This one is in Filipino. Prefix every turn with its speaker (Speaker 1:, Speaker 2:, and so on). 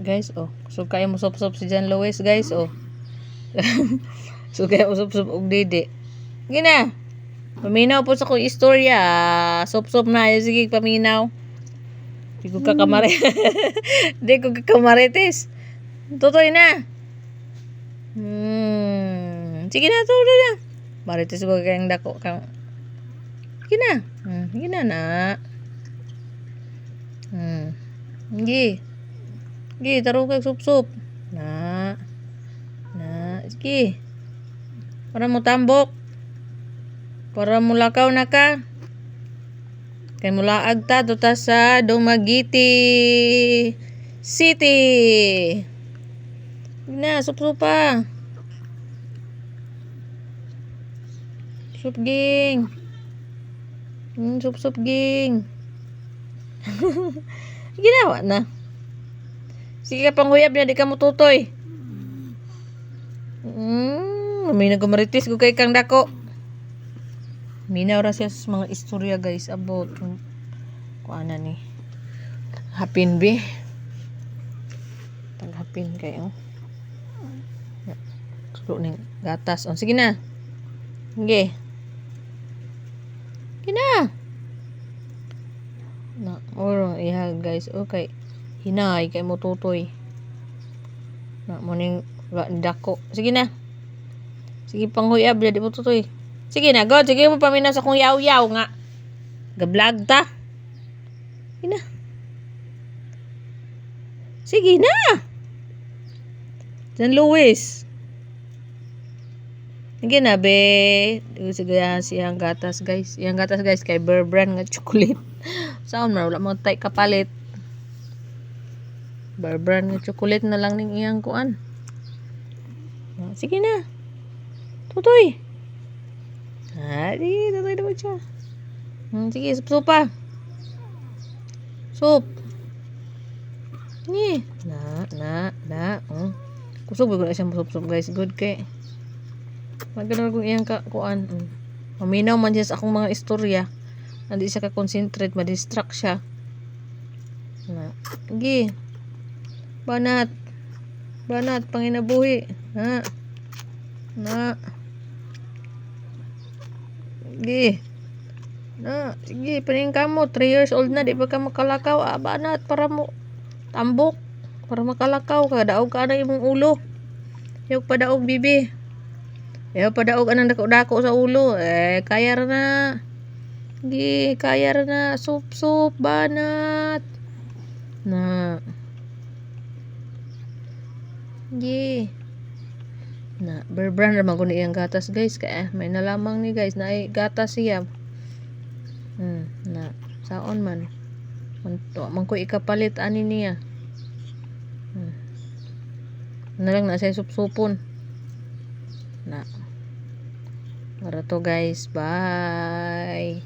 Speaker 1: Guys, oh. So kaya mo sop-sop si John Lewis, guys, oh. So kaya mo sop-sop og didi. Gina. Paminaw po sa kong istorya. Sop-sop na. Sige, paminaw. Di ko kakamari. Di ko kakamarites. Tutoy na. Sige na, tutoy na. Marites ko kayang dako. Sige na. Sige na na. Sige. Sige, taro kag sup-sup. Na. Sige. Para mo tambok. Para mo lakaw na ka. Kay mulaag ta ta sa Dumaguete City. Na, sup-supa. Sup ging. Sup-sup ging. Ginawa na. Sige ka panghuyab na, di ka mo tutoy. May nagumaritis ko kay kang dako. Minaw ra siya sa mga istorya, guys, about kuana ni hapin be. Taghapin kayo. Tulo ning gatas. Sige na. Sige. Sige na. Na, oro iha, guys. Okay. Hinay kay mo tutoy. Na mo ning dako. Sige na. Sige panghuyab, di mo tutoy. Sige na, God. Sige mo paminaw sa kong yaw-yaw nga. Ga-vlog ta. Sige na. Sige na. John Lewis. Sige na, be. Sige siyang gatas, guys. Iyang gatas, guys, kay Bear Brand nga chocolate. Saan man, wala mo tay kapalit. Bear Brand nga chocolate na lang ning iyang kuan. Sige na. Tutoy. Di, tutoy naman siya. Sige, sup pa. Sup. Ni. Na. Kusog ba na siyang sup, guys. Good kay. Maganda kung iyang kuan. Maminaw man siya sa akong mga istorya. Hindi siya ka-concentrate, ma-distract siya. Na. Sige. Banat, panginabuhi. Na. Sige. Sige, paning ka mo. 3 years old na, di ba ka makalakaw? Banat, para mo tambok. Para makalakaw ka. Daog ka na imong ulo. Yung padaog, bibi. Yung padaog anang dako-dako sa ulo. Kaya na. Sige, kaya na. Sup, banat. Na. Sige. Na, Bear Brand naman ko iyang gatas, guys. Kaya may nalamang ni, guys, na ay gatas siya. Na, saon man. Man ko ikapalit ani niya. Nalang na siya supsupon. Na. Para to, guys. Bye.